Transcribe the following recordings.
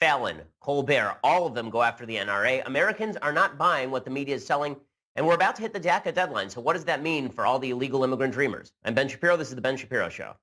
Fallon, Colbert, all of them go after the NRA. Americans are not buying what the media is selling, and we're about to hit the DACA deadline. So what does that mean for all the illegal immigrant dreamers? I'm Ben Shapiro. This is The Ben Shapiro Show.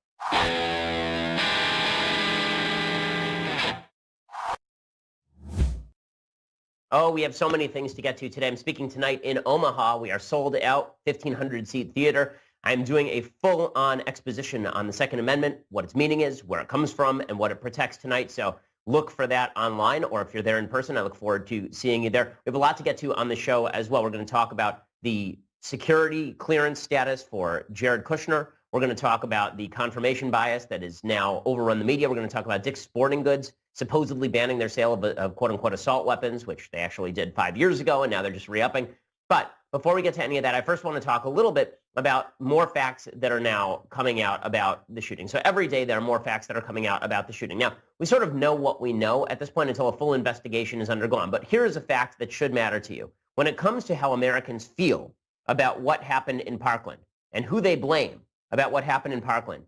Oh, we have so many things to get to today. I'm speaking tonight in Omaha. We are sold out, 1,500-seat theater. I'm doing a full-on exposition on the Second Amendment, what its meaning is, where it comes from, and what it protects tonight. So look for that online, or if you're there in person, I look forward to seeing you there. We have a lot to get to on the show as well. We're going to talk about the security clearance status for Jared Kushner. We're going to talk about the confirmation bias that is now overrun the media. We're going to talk about Dick's Sporting Goods supposedly banning their sale of quote-unquote assault weapons, which they actually did 5 years ago, and now they're just re-upping. But before we get to any of that, I first want to talk a little bit about more facts that are now coming out about the shooting. So every day there are more facts that are coming out about the shooting. Now, we sort of know what we know at this point until a full investigation is undergone. But here is a fact that should matter to you. When it comes to how Americans feel about what happened in Parkland and who they blame about what happened in Parkland,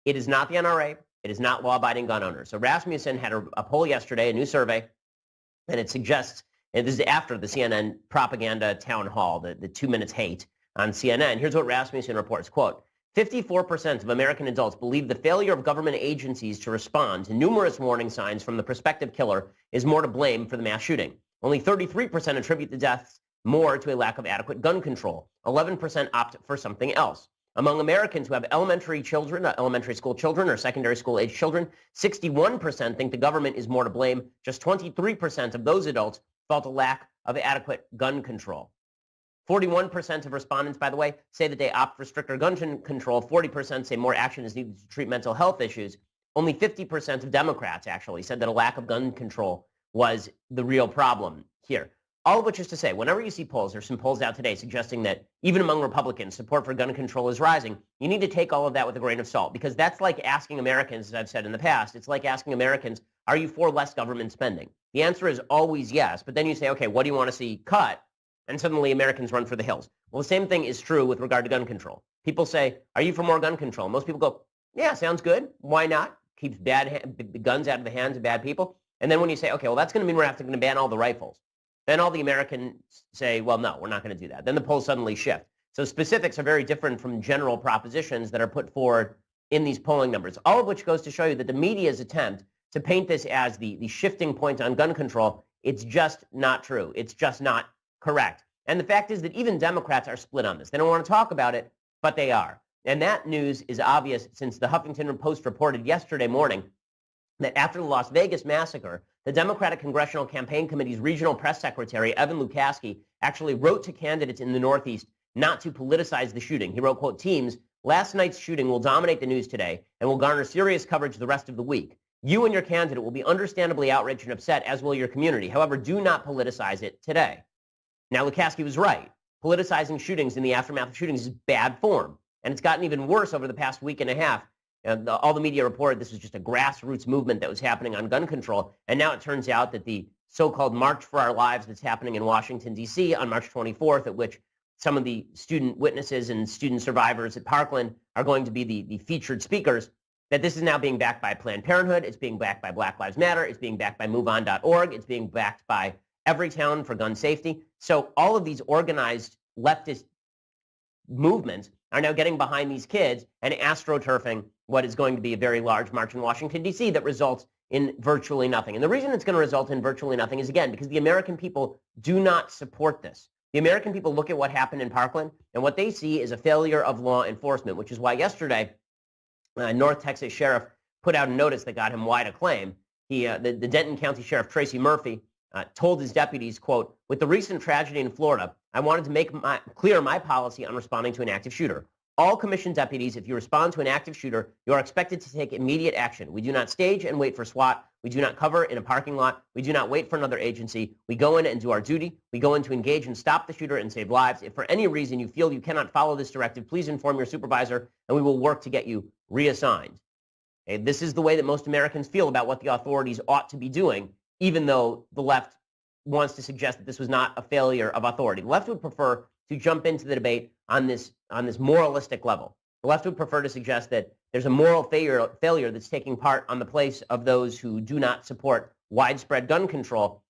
it is not the NRA. It is not law-abiding gun owners. So Rasmussen had a poll yesterday, a new survey, and it suggests, and this is after the CNN propaganda town hall, the 2 minutes hate on CNN. Here's what Rasmussen reports, quote, 54% of American adults believe the failure of government agencies to respond to numerous warning signs from the prospective killer is more to blame for the mass shooting. Only 33% attribute the deaths more to a lack of adequate gun control. 11% opt for something else. Among Americans who have elementary school children or secondary school age children, 61% think the government is more to blame. Just 23% of those adults felt a lack of adequate gun control. 41% of respondents, by the way, say that they opt for stricter gun control. 40% say more action is needed to treat mental health issues. Only 50% of Democrats actually said that a lack of gun control was the real problem here. All of which is to say, whenever you see polls, there's some polls out today suggesting that even among Republicans, support for gun control is rising. You need to take all of that with a grain of salt, because that's like asking Americans, as I've said in the past, it's like asking Americans, are you for less government spending? The answer is always yes, but then you say, okay, what do you want to see cut? And suddenly Americans run for the hills. Well, the same thing is true with regard to gun control. People say, are you for more gun control? Most people go, yeah, sounds good. Why not? Keeps guns out of the hands of bad people. And then when you say, okay, well, that's going to mean we're going to ban all the rifles. Then all the Americans say, well, no, we're not going to do that. Then the polls suddenly shift. So specifics are very different from general propositions that are put forward in these polling numbers, all of which goes to show you that the media's attempt to paint this as the shifting point on gun control, it's just not true. It's just not correct. And the fact is that even Democrats are split on this. They don't want to talk about it, but they are. And that news is obvious since the Huffington Post reported yesterday morning that after the Las Vegas massacre, the Democratic Congressional Campaign Committee's regional press secretary, Evan Lukaski, actually wrote to candidates in the Northeast not to politicize the shooting. He wrote, quote, teams, last night's shooting will dominate the news today and will garner serious coverage the rest of the week. You and your candidate will be understandably outraged and upset, as will your community. However, do not politicize it today. Now, Lukaski was right. Politicizing shootings in the aftermath of shootings is bad form. And it's gotten even worse over the past week and a half. All the media reported this was just a grassroots movement that was happening on gun control. And now it turns out that the so-called March for Our Lives that's happening in Washington, D.C. on March 24th, at which some of the student witnesses and student survivors at Parkland are going to be the featured speakers, that this is now being backed by Planned Parenthood. It's being backed by Black Lives Matter. It's being backed by MoveOn.org. It's being backed by Everytown for gun safety. So all of these organized leftist movements are now getting behind these kids and astroturfing what is going to be a very large march in Washington, D.C. that results in virtually nothing. And the reason it's going to result in virtually nothing is, again, because the American people do not support this. The American people look at what happened in Parkland, and what they see is a failure of law enforcement, which is why yesterday North Texas sheriff put out a notice that got him wide acclaim. The Denton County Sheriff Tracy Murphy told his deputies, quote, with the recent tragedy in Florida, I wanted to make clear my policy on responding to an active shooter. All commissioned deputies, if you respond to an active shooter, you are expected to take immediate action. We do not stage and wait for SWAT. We do not cover in a parking lot. We do not wait for another agency. We go in and do our duty. We go in to engage and stop the shooter and save lives. If for any reason you feel you cannot follow this directive, please inform your supervisor, and we will work to get you reassigned. Okay, this is the way that most Americans feel about what the authorities ought to be doing, even though the left wants to suggest that this was not a failure of authority. The left would prefer to jump into the debate on this moralistic level. The left would prefer to suggest that there's a moral failure that's taking part on the place of those who do not support widespread gun control.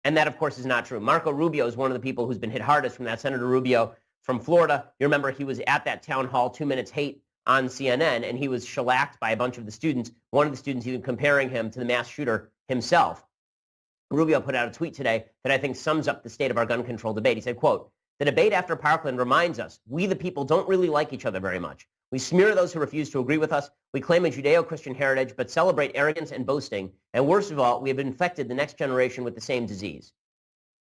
And that, of course, is not true. Marco Rubio is one of the people who's been hit hardest from that. Senator Rubio from Florida. You remember he was at that town hall, 2 Minutes Hate on CNN, and he was shellacked by a bunch of the students. One of the students even comparing him to the mass shooter himself. Rubio put out a tweet today that I think sums up the state of our gun control debate. He said, quote, "The debate after Parkland reminds us we the people don't really like each other very much. We smear those who refuse to agree with us. We claim a Judeo-Christian heritage, but celebrate arrogance and boasting. And worst of all, we have infected the next generation with the same disease."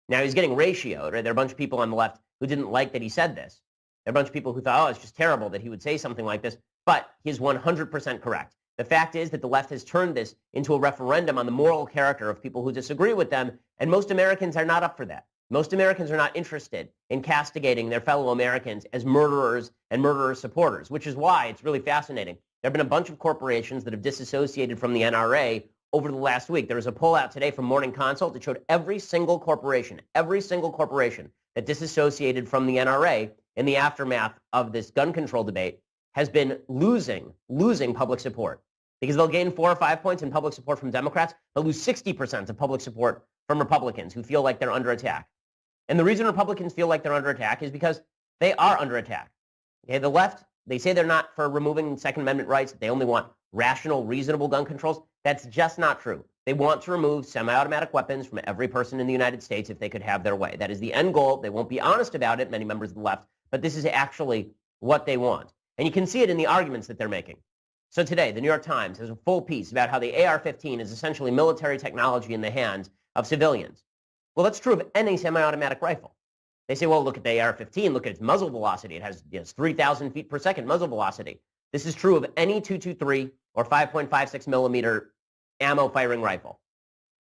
Now, he's getting ratioed, right? There are a bunch of people on the left who didn't like that he said this. There are a bunch of people who thought, oh, it's just terrible that he would say something like this. But he's 100% correct. The fact is that the left has turned this into a referendum on the moral character of people who disagree with them, and most Americans are not up for that. Most Americans are not interested in castigating their fellow Americans as murderers and murderer supporters, which is why it's really fascinating. There have been a bunch of corporations that have disassociated from the NRA over the last week. There was a poll out today from Morning Consult that showed every single corporation that disassociated from the NRA in the aftermath of this gun control debate has been losing public support. Because they'll gain 4 or 5 points in public support from Democrats, they'll lose 60% of public support from Republicans who feel like they're under attack. And the reason Republicans feel like they're under attack is because they are under attack. Okay, the left, they say they're not for removing Second Amendment rights. They only want rational, reasonable gun controls. That's just not true. They want to remove semi-automatic weapons from every person in the United States if they could have their way. That is the end goal. They won't be honest about it, many members of the left, but this is actually what they want. And you can see it in the arguments that they're making. So today, the New York Times has a full piece about how the AR-15 is essentially military technology in the hands of civilians. Well, that's true of any semi-automatic rifle. They say, well, look at the AR-15, look at its muzzle velocity. It has 3,000 feet per second muzzle velocity. This is true of any .223 or 5.56 millimeter ammo firing rifle.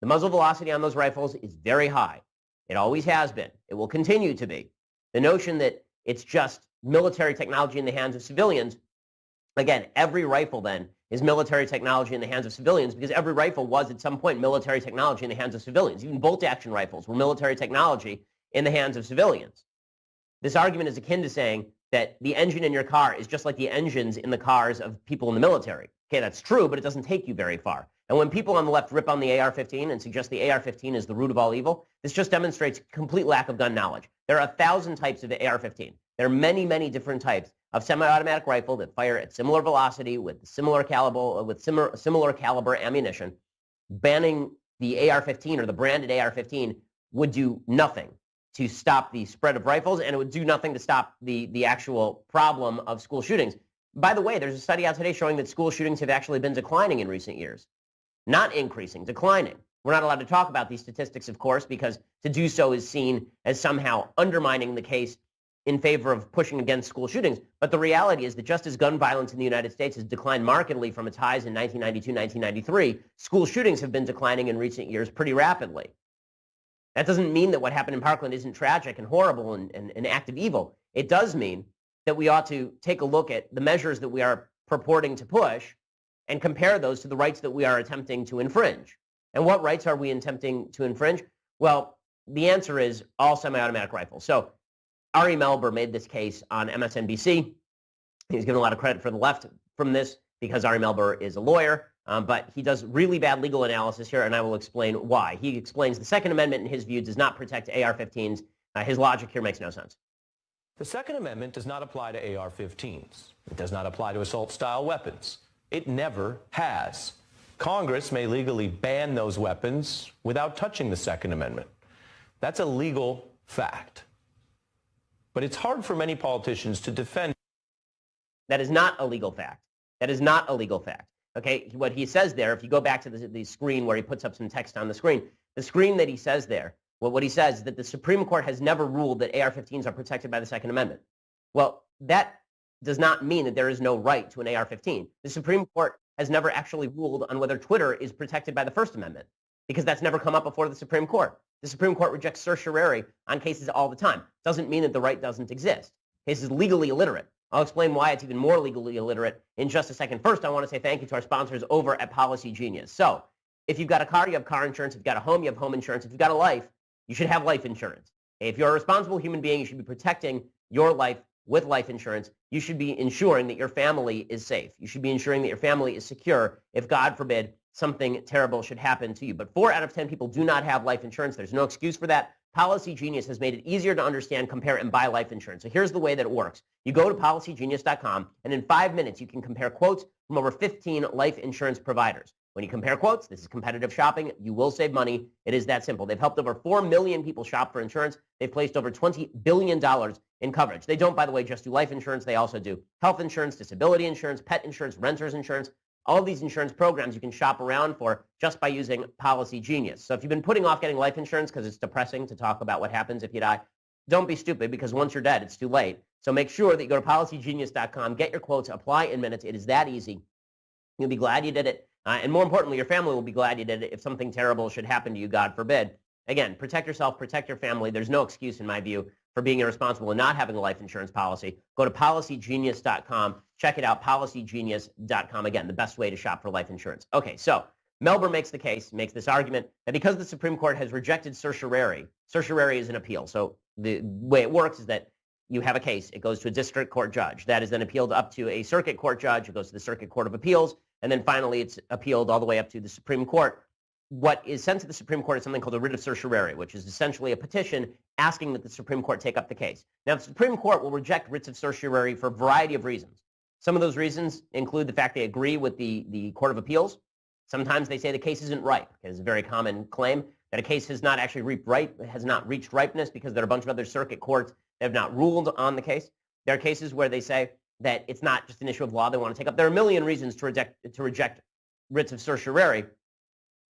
The muzzle velocity on those rifles is very high. It always has been. It will continue to be. The notion that it's just military technology in the hands of civilians, again, every rifle then is military technology in the hands of civilians because every rifle was at some point military technology in the hands of civilians. Even bolt-action rifles were military technology in the hands of civilians. This argument is akin to saying that the engine in your car is just like the engines in the cars of people in the military. Okay, that's true, but it doesn't take you very far. And when people on the left rip on the AR-15 and suggest the AR-15 is the root of all evil, this just demonstrates complete lack of gun knowledge. There are 1,000 types of AR-15. There are many, many different types of semi-automatic rifle that fire at similar velocity with similar caliber ammunition. Banning the AR-15 or the branded AR-15 would do nothing to stop the spread of rifles, and it would do nothing to stop the actual problem of school shootings. By the way, there's a study out today showing that school shootings have actually been declining in recent years. Not increasing, declining. We're not allowed to talk about these statistics, of course, because to do so is seen as somehow undermining the case in favor of pushing against school shootings. But the reality is that just as gun violence in the United States has declined markedly from its highs in 1992, 1993, school shootings have been declining in recent years pretty rapidly. That doesn't mean that what happened in Parkland isn't tragic and horrible and an act of evil. It does mean that we ought to take a look at the measures that we are purporting to push and compare those to the rights that we are attempting to infringe. And what rights are we attempting to infringe? Well, the answer is all semi-automatic rifles. So Ari Melber made this case on MSNBC. He's given a lot of credit for the left from this because Ari Melber is a lawyer, but he does really bad legal analysis here, and I will explain why. He explains the Second Amendment, in his view, does not protect AR-15s. His logic here makes no sense. The Second Amendment does not apply to AR-15s. It does not apply to assault-style weapons. It never has. Congress may legally ban those weapons without touching the Second Amendment. That's a legal fact. But it's hard for many politicians to defend. That is not a legal fact. That is not a legal fact. Okay, what he says there, if you go back to the screen where he puts up some text on the screen that he says there, what he says is that the Supreme Court has never ruled that AR-15s are protected by the Second Amendment. Well, that does not mean that there is no right to an AR-15. The Supreme Court has never actually ruled on whether Twitter is protected by the First Amendment because that's never come up before the Supreme Court. The Supreme Court rejects certiorari on cases all the time. Doesn't mean that the right doesn't exist. Case is legally illiterate. I'll explain why it's even more legally illiterate in just a second. First, I want to say thank you to our sponsors over at Policy Genius. So if you've got a car, you have car insurance. If you've got a home, you have home insurance. If you've got a life, you should have life insurance. If you're a responsible human being, you should be protecting your life with life insurance, you should be ensuring that your family is safe. You should be ensuring that your family is secure if, God forbid, something terrible should happen to you. But 4 out of 10 people do not have life insurance. There's no excuse for that. Policy Genius has made it easier to understand, compare, and buy life insurance. So here's the way that it works. You go to policygenius.com, and in 5 minutes, you can compare quotes from over 15 life insurance providers. When you compare quotes, this is competitive shopping. You will save money. It is that simple. They've helped over 4 million people shop for insurance. They've placed over $20 billion in coverage. They don't, by the way, just do life insurance. They also do health insurance, disability insurance, pet insurance, renter's insurance. All of these insurance programs you can shop around for just by using Policy Genius. So if you've been putting off getting life insurance because it's depressing to talk about what happens if you die, don't be stupid, because once you're dead, it's too late. So make sure that you go to policygenius.com, get your quotes, apply in minutes. It is that easy. You'll be glad you did it. And more importantly, your family will be glad you did it if something terrible should happen to you, God forbid. Again, protect yourself, protect your family. There's no excuse, in my view, for being irresponsible and not having a life insurance policy. Go to policygenius.com. Check it out, policygenius.com. Again, the best way to shop for life insurance. Okay, so Melber makes the case, makes this argument that because the Supreme Court has rejected certiorari is an appeal. So the way it works is that you have a case. It goes to a district court judge. That is then appealed up to a circuit court judge. It goes to the Circuit Court of Appeals. And then finally, it's appealed all the way up to the Supreme Court. What is sent to the Supreme Court is something called a writ of certiorari, which is essentially a petition asking that the Supreme Court take up the case. Now, the Supreme Court will reject writs of certiorari for a variety of reasons. Some of those reasons include the fact they agree with the Court of Appeals. Sometimes they say the case isn't ripe. It's a very common claim that a case has not actually reached ripeness because there are a bunch of other circuit courts that have not ruled on the case. There are cases where they say that it's not just an issue of law they want to take up. There are a million reasons to reject writs of certiorari.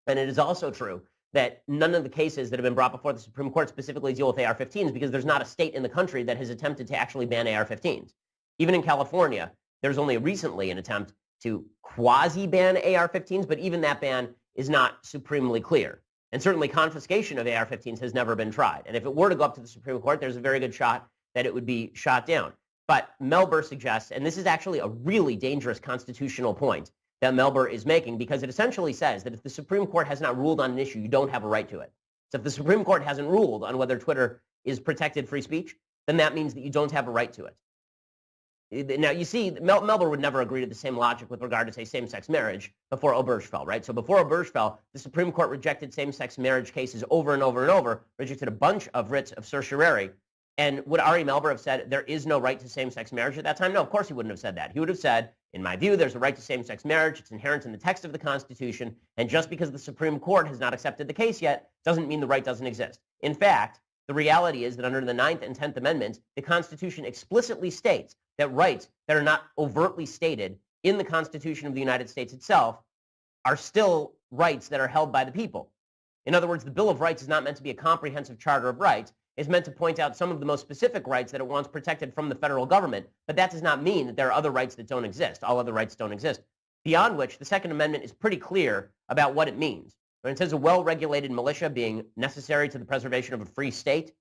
And it is also true that none of the cases that have been brought before the Supreme Court specifically deal with AR-15s because there's not a state in the country that has attempted to actually ban AR-15s. Even in California, there's only recently an attempt to quasi-ban AR-15s, but even that ban is not supremely clear. And certainly confiscation of AR-15s has never been tried. And if it were to go up to the Supreme Court, there's a very good shot that it would be shot down. But Melber suggests, and this is actually a really dangerous constitutional point that Melber is making, because it essentially says that if the Supreme Court has not ruled on an issue, you don't have a right to it. So if the Supreme Court hasn't ruled on whether Twitter is protected free speech, then that means that you don't have a right to it. Now, you see, Melber would never agree to the same logic with regard to, say, same-sex marriage before Obergefell, right? So before Obergefell, the Supreme Court rejected same-sex marriage cases over and over and over, rejected a bunch of writs of certiorari. And would Ari Melber have said there is no right to same-sex marriage at that time? No, of course he wouldn't have said that. He would have said, in my view, there's a right to same-sex marriage. It's inherent in the text of the Constitution. And just because the Supreme Court has not accepted the case yet doesn't mean the right doesn't exist. In fact, the reality is that under the 9th and 10th Amendments, the Constitution explicitly states that rights that are not overtly stated in the Constitution of the United States itself are still rights that are held by the people. In other words, the Bill of Rights is not meant to be a comprehensive charter of rights. It's meant to point out some of the most specific rights that it wants protected from the federal government, but that does not mean that there are other rights that don't exist. All other rights don't exist. Beyond which, the Second Amendment is pretty clear about what it means. When it says a well-regulated militia being necessary to the preservation of a free state,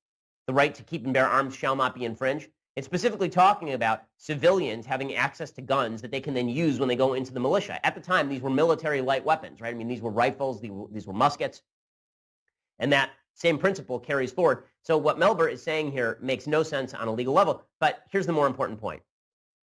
the right to keep and bear arms shall not be infringed, it's specifically talking about civilians having access to guns that they can then use when they go into the militia. At the time, these were military light weapons, right? I mean, these were rifles, these were muskets, and that same principle carries forward. So what Melber is saying here makes no sense on a legal level, but here's the more important point.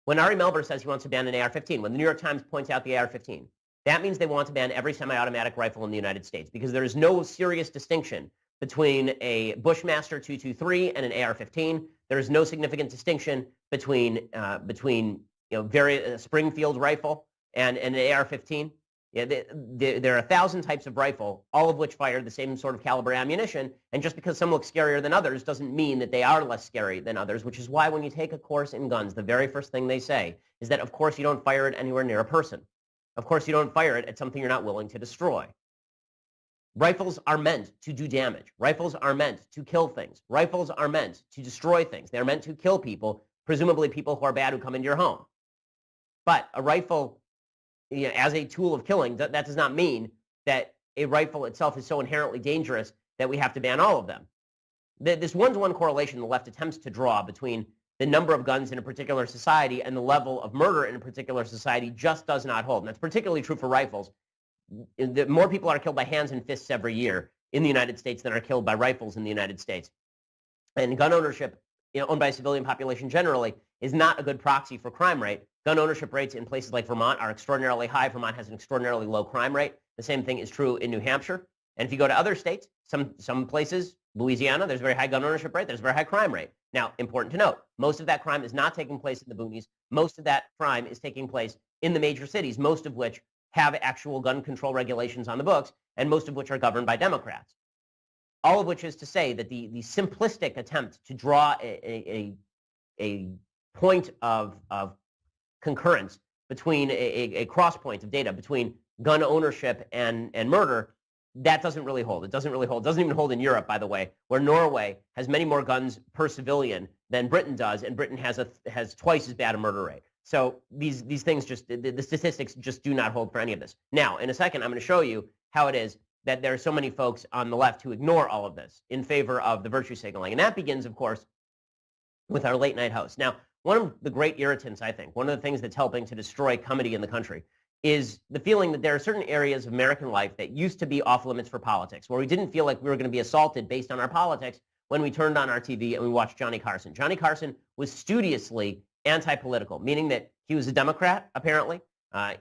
When Ari Melber says he wants to ban an AR-15, when the New York Times points out the AR-15, that means they want to ban every semi-automatic rifle in the United States because there is no serious distinction between a Bushmaster 223 and an AR-15. There is no significant distinction between a Springfield rifle and an AR-15. Yeah, there are 1,000 types of rifle, all of which fire the same sort of caliber ammunition, and just because some look scarier than others doesn't mean that they are less scary than others, which is why when you take a course in guns, the very first thing they say is that, of course, you don't fire it anywhere near a person. Of course, you don't fire it at something you're not willing to destroy. Rifles are meant to do damage. Rifles are meant to kill things. Rifles are meant to destroy things. They're meant to kill people, presumably people who are bad who come into your home. But a rifle, as a tool of killing, that does not mean that a rifle itself is so inherently dangerous that we have to ban all of them. This one-to-one correlation the left attempts to draw between the number of guns in a particular society and the level of murder in a particular society just does not hold. And that's particularly true for rifles. More people are killed by hands and fists every year in the United States than are killed by rifles in the United States. And gun ownership, owned by a civilian population generally, is not a good proxy for crime rate. Gun ownership rates in places like Vermont are extraordinarily high. Vermont has an extraordinarily low crime rate. The same thing is true in New Hampshire. And if you go to other states, some places, Louisiana, there's a very high gun ownership rate. There's a very high crime rate. Now, important to note, most of that crime is not taking place in the boonies. Most of that crime is taking place in the major cities, most of which have actual gun control regulations on the books, and most of which are governed by Democrats. All of which is to say that the simplistic attempt to draw a point of concurrence between a cross point of data between gun ownership and murder, that doesn't really hold. It doesn't really hold. It doesn't even hold in Europe, by the way, where Norway has many more guns per civilian than Britain does, and Britain has twice as bad a murder rate. So these things just, the statistics just do not hold for any of this. Now, in a second, I'm going to show you how it is that there are so many folks on the left who ignore all of this in favor of the virtue signaling. And that begins, of course, with our late night host. Now, one of the great irritants, I think, one of the things that's helping to destroy comedy in the country is the feeling that there are certain areas of American life that used to be off limits for politics, where we didn't feel like we were going to be assaulted based on our politics when we turned on our TV and we watched Johnny Carson. Johnny Carson was studiously anti-political, meaning that he was a Democrat, apparently.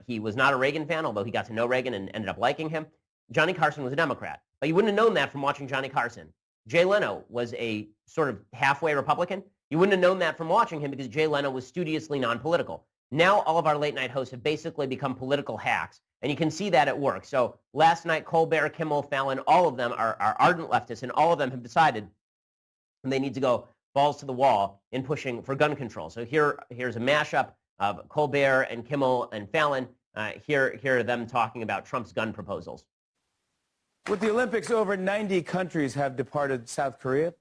He was not a Reagan fan, although he got to know Reagan and ended up liking him. Johnny Carson was a Democrat, but you wouldn't have known that from watching Johnny Carson. Jay Leno was a sort of halfway Republican. You wouldn't have known that from watching him because Jay Leno was studiously non-political. Now all of our late night hosts have basically become political hacks, and you can see that at work. So last night, Colbert, Kimmel, Fallon, all of them are ardent leftists, and all of them have decided they need to go balls to the wall in pushing for gun control. So here's a mashup of Colbert and Kimmel and Fallon. Here are them talking about Trump's gun proposals. With the Olympics over, 90 countries have departed South Korea.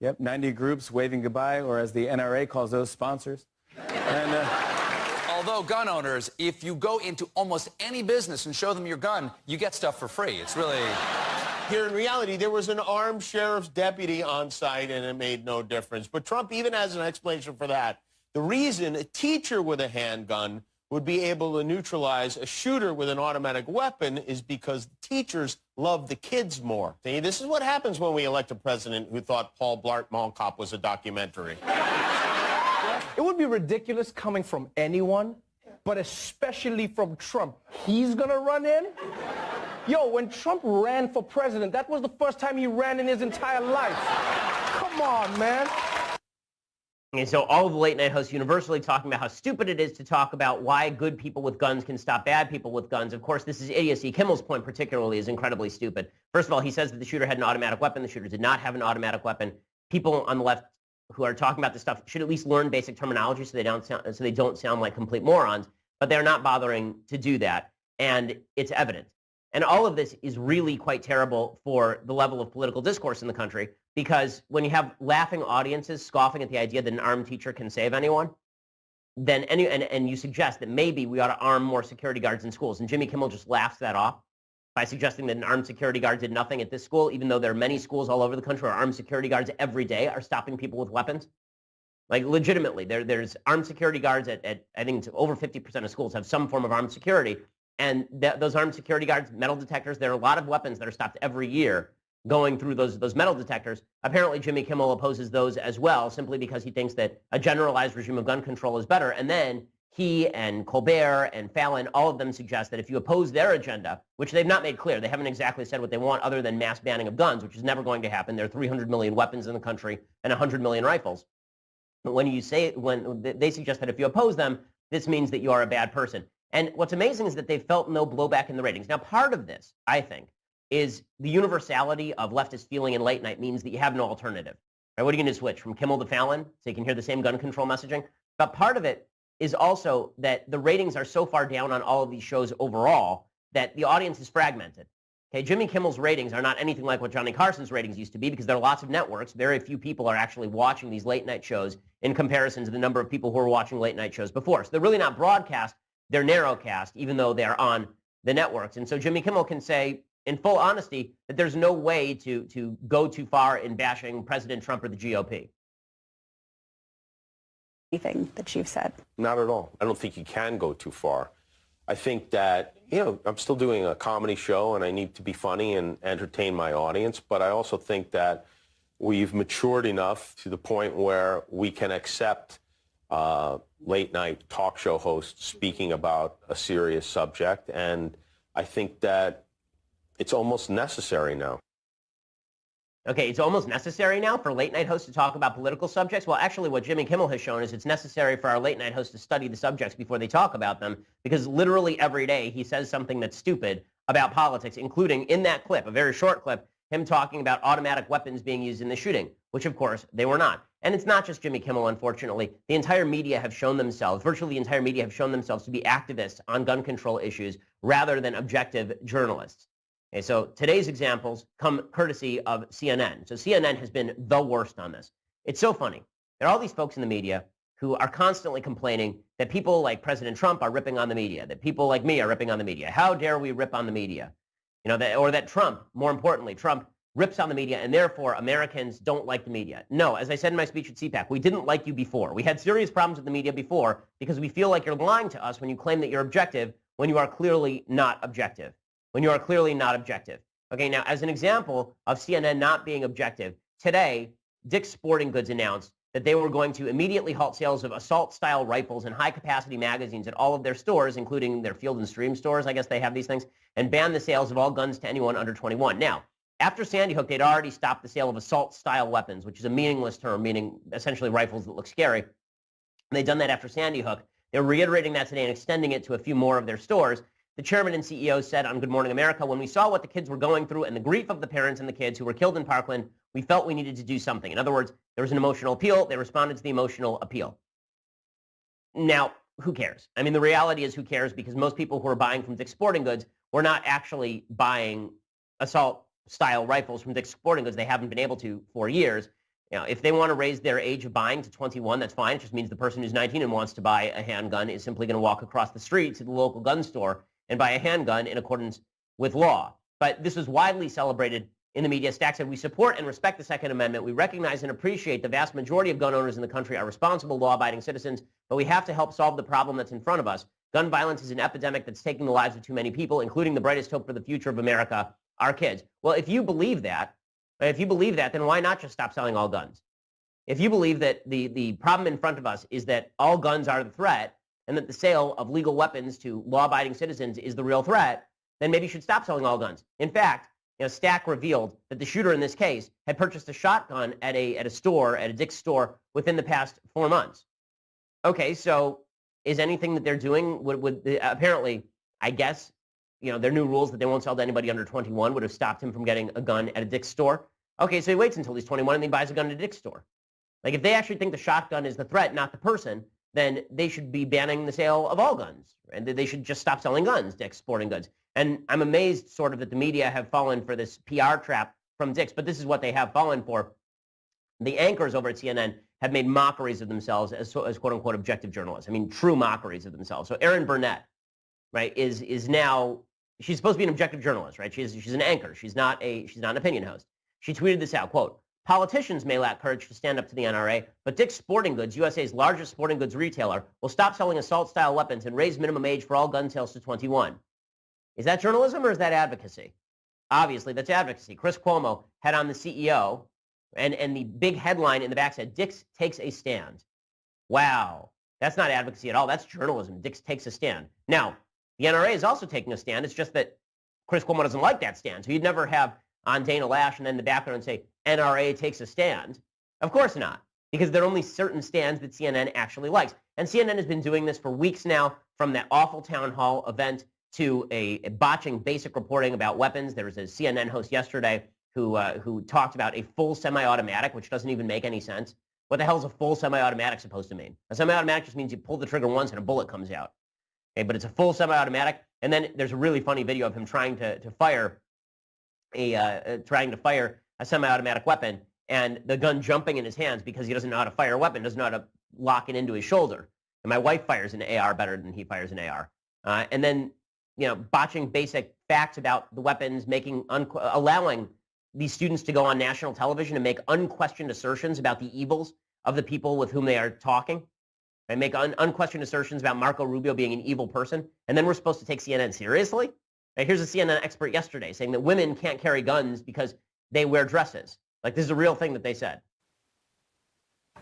Yep, 90 groups waving goodbye, or as the NRA calls those, sponsors. And, although gun owners, if you go into almost any business and show them your gun, you get stuff for free. It's really... Here in reality, there was an armed sheriff's deputy on site, and it made no difference. But Trump even has an explanation for that. The reason a teacher with a handgun would be able to neutralize a shooter with an automatic weapon is because the teachers love the kids more. See, this is what happens when we elect a president who thought Paul Blart Mall Cop was a documentary. It would be ridiculous coming from anyone, but especially from Trump. He's gonna run in? Yo, when Trump ran for president, that was the first time he ran in his entire life. Come on, man. And so all of the late night hosts universally talking about how stupid it is to talk about why good people with guns can stop bad people with guns. Of course, this is idiocy. Kimmel's point particularly is incredibly stupid. First of all, he says that the shooter had an automatic weapon. The shooter did not have an automatic weapon. People on the left who are talking about this stuff should at least learn basic terminology so they don't sound like complete morons, but they're not bothering to do that, and it's evident. And all of this is really quite terrible for the level of political discourse in the country, because when you have laughing audiences scoffing at the idea that an armed teacher can save anyone, then and you suggest that maybe we ought to arm more security guards in schools, and Jimmy Kimmel just laughs that off by suggesting that an armed security guard did nothing at this school, even though there are many schools all over the country where armed security guards every day are stopping people with weapons. Like, legitimately, there's armed security guards at I think it's over 50% of schools have some form of armed security. And those armed security guards, metal detectors, there are a lot of weapons that are stopped every year going through those metal detectors. Apparently, Jimmy Kimmel opposes those as well, simply because he thinks that a generalized regime of gun control is better. And then he and Colbert and Fallon, all of them suggest that if you oppose their agenda, which they've not made clear, they haven't exactly said what they want other than mass banning of guns, which is never going to happen. There are 300 million weapons in the country and 100 million rifles. But when they suggest that if you oppose them, this means that you are a bad person. And what's amazing is that they felt no blowback in the ratings. Now, part of this, I think, is the universality of leftist feeling in late night means that you have no alternative. Right? What are you going to switch from Kimmel to Fallon so you can hear the same gun control messaging? But part of it is also that the ratings are so far down on all of these shows overall that the audience is fragmented. Okay, Jimmy Kimmel's ratings are not anything like what Johnny Carson's ratings used to be, because there are lots of networks. Very few people are actually watching these late night shows in comparison to the number of people who were watching late night shows before. So they're really not broadcast. They're narrowcast, even though they're on the networks. And so Jimmy Kimmel can say, in full honesty, that there's no way to go too far in bashing President Trump or the GOP. Anything that you've said? Not at all. I don't think you can go too far. I think that, I'm still doing a comedy show and I need to be funny and entertain my audience, but I also think that we've matured enough to the point where we can accept late night talk show host speaking about a serious subject. And I think that it's almost necessary now. Okay, it's almost necessary now for late night hosts to talk about political subjects. Well, actually, what Jimmy Kimmel has shown is it's necessary for our late night hosts to study the subjects before they talk about them, because literally every day he says something that's stupid about politics, including in that clip, a very short clip, him talking about automatic weapons being used in the shooting, which of course they were not. And it's not just Jimmy Kimmel, unfortunately. The entire media have shown themselves, virtually the entire media have shown themselves to be activists on gun control issues rather than objective journalists. Okay, so today's examples come courtesy of CNN. So CNN has been the worst on this. It's so funny. There are all these folks in the media who are constantly complaining that people like President Trump are ripping on the media, that people like me are ripping on the media. How dare we rip on the media? You know, or that Trump, more importantly, Trump rips on the media and therefore Americans don't like the media. No, as I said in my speech at CPAC, we didn't like you before. We had serious problems with the media before because we feel like you're lying to us when you claim that you're objective when you are clearly not objective. When you are clearly not objective. Okay, now as an example of CNN not being objective, today, Dick's Sporting Goods announced that they were going to immediately halt sales of assault-style rifles and high-capacity magazines at all of their stores, including their Field and Stream stores, I guess they have these things, and ban the sales of all guns to anyone under 21. Now, after Sandy Hook, they'd already stopped the sale of assault-style weapons, which is a meaningless term, meaning essentially rifles that look scary. And they'd done that after Sandy Hook. They're reiterating that today and extending it to a few more of their stores. The chairman and CEO said on Good Morning America, when we saw what the kids were going through and the grief of the parents and the kids who were killed in Parkland, we felt we needed to do something. In other words, there was an emotional appeal. They responded to the emotional appeal. Now, who cares? I mean, the reality is who cares, because most people who are buying from Dick's Sporting Goods were not actually buying assault-style rifles from Dick's Sporting Goods. They haven't been able to for years. You know, if they want to raise their age of buying to 21, that's fine. It just means the person who's 19 and wants to buy a handgun is simply going to walk across the street to the local gun store and buy a handgun in accordance with law. But this was widely celebrated in the media. Stack said, we support and respect the Second Amendment. We recognize and appreciate the vast majority of gun owners in the country are responsible, law-abiding citizens, but we have to help solve the problem that's in front of us. Gun violence is an epidemic that's taking the lives of too many people, including the brightest hope for the future of America, our kids. Well, if you believe that, then why not just stop selling all guns? If you believe that the problem in front of us is that all guns are the threat, and that the sale of legal weapons to law-abiding citizens is the real threat, then maybe you should stop selling all guns. In fact, Stack revealed that the shooter in this case had purchased a shotgun at a store, at a Dick's store, within the past 4 months. Okay, so is anything that they're doing, apparently, I guess, their new rules that they won't sell to anybody under 21 would have stopped him from getting a gun at a Dick's store. Okay, so he waits until he's 21 and he buys a gun at a Dick's store. Like, if they actually think the shotgun is the threat, not the person, then they should be banning the sale of all guns, and they should just stop selling guns, Dick's Sporting Goods. And I'm amazed sort of that the media have fallen for this PR trap from Dick's, but this is what they have fallen for. The anchors over at CNN have made mockeries of themselves as quote-unquote objective journalists. I mean, true mockeries of themselves. So Erin Burnett, right, is now, she's supposed to be an objective journalist, right? She's an anchor. She's not an opinion host. She tweeted this out, quote, politicians may lack courage to stand up to the NRA, but Dick's Sporting Goods, USA's largest sporting goods retailer, will stop selling assault-style weapons and raise minimum age for all gun sales to 21. Is that journalism or is that advocacy? Obviously, that's advocacy. Chris Cuomo had on the CEO, and the big headline in the back said, Dick's takes a stand. Wow, that's not advocacy at all. That's journalism. Dick's takes a stand. Now, the NRA is also taking a stand. It's just that Chris Cuomo doesn't like that stand. So you'd never have on Dana Lash and then in the background say, NRA takes a stand. Of course not, because there are only certain stands that CNN actually likes. And CNN has been doing this for weeks now, from that awful town hall event to a botching basic reporting about weapons. There was a CNN host yesterday who talked about a full semi-automatic, which doesn't even make any sense. What the hell is a full semi-automatic supposed to mean? A semi-automatic just means you pull the trigger once and a bullet comes out. Okay, but it's a full semi-automatic. And then there's a really funny video of him trying to fire a semi-automatic weapon, and the gun jumping in his hands because he doesn't know how to fire a weapon, doesn't know how to lock it into his shoulder. And my wife fires an AR better than he fires an AR. And then, botching basic facts about the weapons, allowing these students to go on national television and make unquestioned assertions about the evils of the people with whom they are talking, and make unquestioned assertions about Marco Rubio being an evil person. And then we're supposed to take CNN seriously? Right, here's a CNN expert yesterday saying that women can't carry guns because they wear dresses. Like, this is a real thing that they said.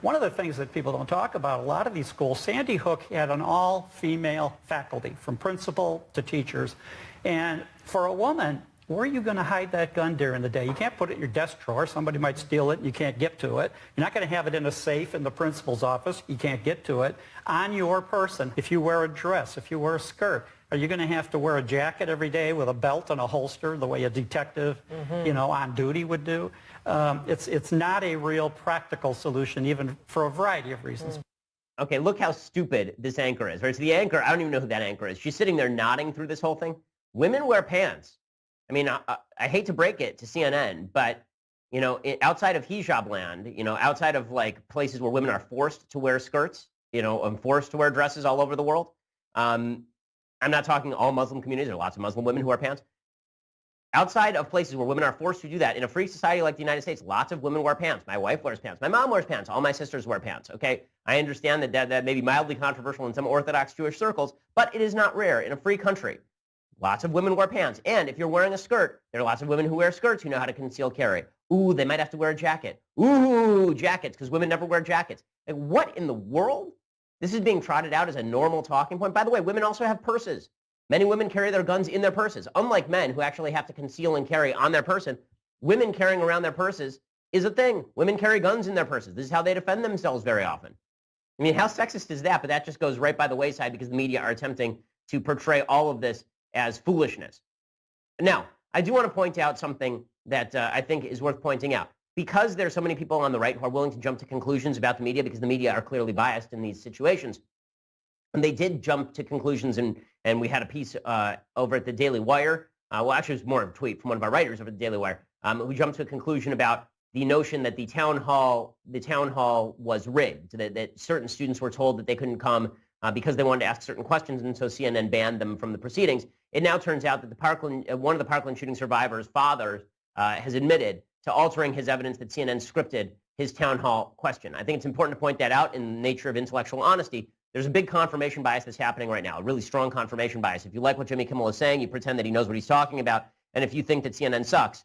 One of the things that people don't talk about, a lot of these schools, Sandy Hook had an all-female faculty, from principal to teachers. And for a woman, where are you going to hide that gun during the day? You can't put it in your desk drawer. Somebody might steal it and you can't get to it. You're not going to have it in a safe in the principal's office. You can't get to it. On your person, if you wear a dress, if you wear a skirt, are you going to have to wear a jacket every day with a belt and a holster the way a detective, on duty would do? It's not a real practical solution, even for a variety of reasons. Okay, look how stupid this anchor is. Right? So the anchor, I don't even know who that anchor is. She's sitting there nodding through this whole thing. Women wear pants. I mean, I hate to break it to CNN, but, outside of hijab land, outside of like places where women are forced to wear skirts, and forced to wear dresses all over the world. I'm not talking all Muslim communities. There are lots of Muslim women who wear pants. Outside of places where women are forced to do that, in a free society like the United States, lots of women wear pants. My wife wears pants. My mom wears pants. All my sisters wear pants, okay? I understand that may be mildly controversial in some Orthodox Jewish circles, but it is not rare in a free country. Lots of women wear pants. And if you're wearing a skirt, there are lots of women who wear skirts who know how to conceal carry. Ooh, they might have to wear a jacket. Ooh, jackets, because women never wear jackets. Like, what in the world? This is being trotted out as a normal talking point. By the way, women also have purses. Many women carry their guns in their purses. Unlike men who actually have to conceal and carry on their person, women carrying around their purses is a thing. Women carry guns in their purses. This is how they defend themselves very often. I mean, how sexist is that? But that just goes right by the wayside because the media are attempting to portray all of this as foolishness. Now, I do want to point out something that I think is worth pointing out. Because there's so many people on the right who are willing to jump to conclusions about the media because the media are clearly biased in these situations, and they did jump to conclusions, and we had a piece over at the Daily Wire. Actually, it was more of a tweet from one of our writers over at the Daily Wire. We jumped to a conclusion about the notion that the town hall was rigged, that certain students were told that they couldn't come because they wanted to ask certain questions, and so CNN banned them from the proceedings. It now turns out that one of the Parkland shooting survivors' father has admitted to altering his evidence that CNN scripted his town hall question. I think it's important to point that out in the nature of intellectual honesty. There's a big confirmation bias that's happening right now, a really strong confirmation bias. If you like what Jimmy Kimmel is saying, you pretend that he knows what he's talking about, and if you think that CNN sucks,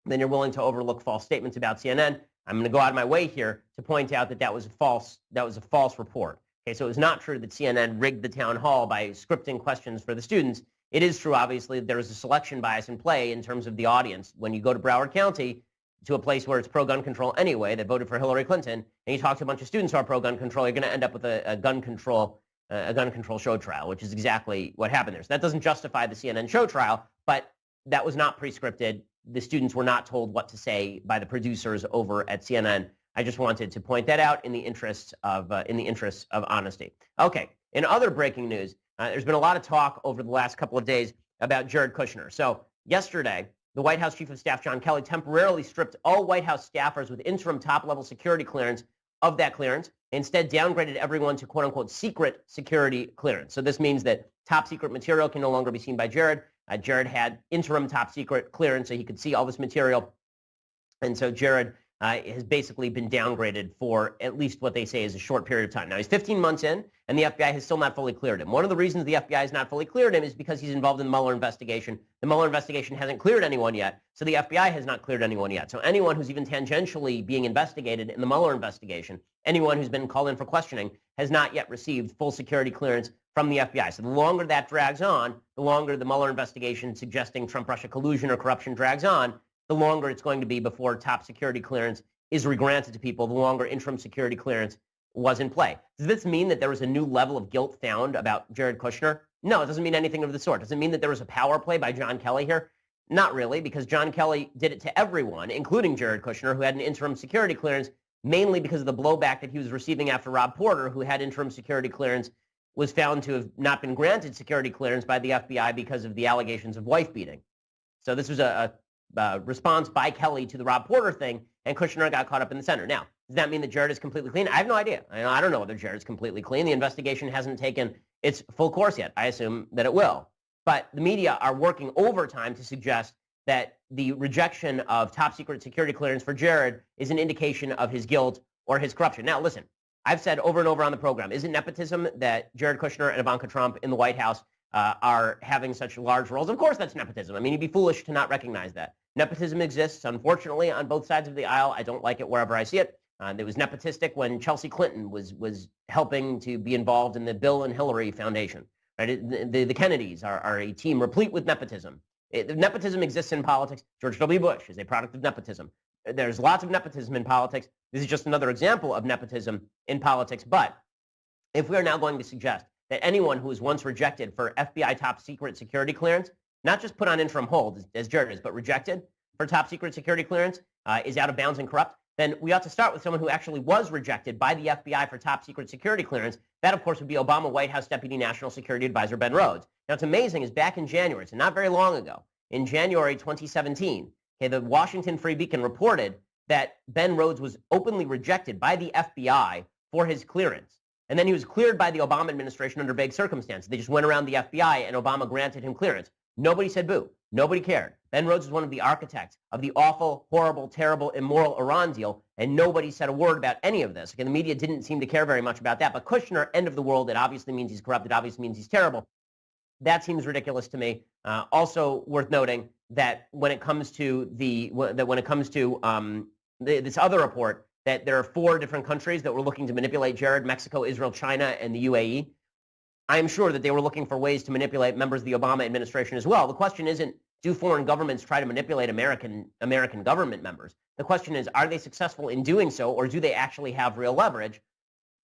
then you're willing to overlook false statements about CNN. I'm going to go out of my way here to point out that that was a false report. Okay, so it was not true that CNN rigged the town hall by scripting questions for the students. It is true, obviously, that there is a selection bias in play in terms of the audience. When you go to Broward County, to a place where it's pro-gun control anyway, that voted for Hillary Clinton, and you talk to a bunch of students who are pro-gun control, you're going to end up with a gun control show trial, which is exactly what happened there. So that doesn't justify the CNN show trial, but that was not pre-scripted. The students were not told what to say by the producers over at CNN. I just wanted to point that out in the interests of honesty. Okay, in other breaking news, there's been a lot of talk over the last couple of days about Jared Kushner. So yesterday, the White House Chief of Staff John Kelly temporarily stripped all White House staffers with interim top-level security clearance of that clearance, instead downgraded everyone to quote-unquote secret security clearance. So this means that top-secret material can no longer be seen by Jared. Jared had interim top-secret clearance, so he could see all this material. And so Jared has basically been downgraded for at least what they say is a short period of time. Now, he's 15 months in, and the FBI has still not fully cleared him. One of the reasons the FBI has not fully cleared him is because he's involved in the Mueller investigation. The Mueller investigation hasn't cleared anyone yet, so the FBI has not cleared anyone yet. So anyone who's even tangentially being investigated in the Mueller investigation, anyone who's been called in for questioning, has not yet received full security clearance from the FBI. So the longer that drags on, the longer the Mueller investigation suggesting Trump-Russia collusion or corruption drags on, the longer it's going to be before top security clearance is regranted to people, the longer interim security clearance was in play. Does this mean that there was a new level of guilt found about Jared Kushner? No, it doesn't mean anything of the sort. Does it mean that there was a power play by John Kelly here? Not really, because John Kelly did it to everyone, including Jared Kushner, who had an interim security clearance, mainly because of the blowback that he was receiving after Rob Porter, who had interim security clearance, was found to have not been granted security clearance by the FBI because of the allegations of wife beating. So this was a response by Kelly to the Rob Porter thing, and Kushner got caught up in the center. Now, does that mean that Jared is completely clean? I have no idea. I don't know whether Jared's completely clean. The investigation hasn't taken its full course yet. I assume that it will. But the media are working overtime to suggest that the rejection of top secret security clearance for Jared is an indication of his guilt or his corruption. Now, listen, I've said over and over on the program, is it nepotism that Jared Kushner and Ivanka Trump in the White House are having such large roles? Of course that's nepotism. I mean, you'd be foolish to not recognize that. Nepotism exists, unfortunately, on both sides of the aisle. I don't like it wherever I see it. There was nepotistic when Chelsea Clinton was helping to be involved in the Bill and Hillary Foundation. Right? The Kennedys are a team replete with nepotism. Nepotism exists in politics. George W. Bush is a product of nepotism. There's lots of nepotism in politics. This is just another example of nepotism in politics. But if we are now going to suggest that anyone who was once rejected for FBI top secret security clearance, not just put on interim hold, as Jared is, but rejected for top secret security clearance, is out of bounds and corrupt, then we ought to start with someone who actually was rejected by the FBI for top secret security clearance. That, of course, would be Obama White House Deputy National Security Advisor Ben Rhodes. Now, it's amazing is back in January, so not very long ago, in January 2017, okay, the Washington Free Beacon reported that Ben Rhodes was openly rejected by the FBI for his clearance. And then he was cleared by the Obama administration under vague circumstances. They just went around the FBI and Obama granted him clearance. Nobody said boo. Nobody cared. Ben Rhodes was one of the architects of the awful, horrible, terrible, immoral Iran deal, and nobody said a word about any of this. Okay, the media didn't seem to care very much about that. But Kushner, end of the world, it obviously means he's corrupt. It obviously means he's terrible. That seems ridiculous to me. Also worth noting that when it comes to this other report, that there are 4 different countries that were looking to manipulate Jared: Mexico, Israel, China, and the UAE. I am sure that they were looking for ways to manipulate members of the Obama administration as well. The question isn't, do foreign governments try to manipulate American government members? The question is, are they successful in doing so, or do they actually have real leverage?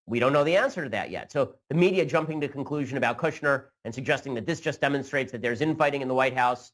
We don't know the answer to that yet. So the media jumping to conclusion about Kushner and suggesting that this just demonstrates that there's infighting in the White House,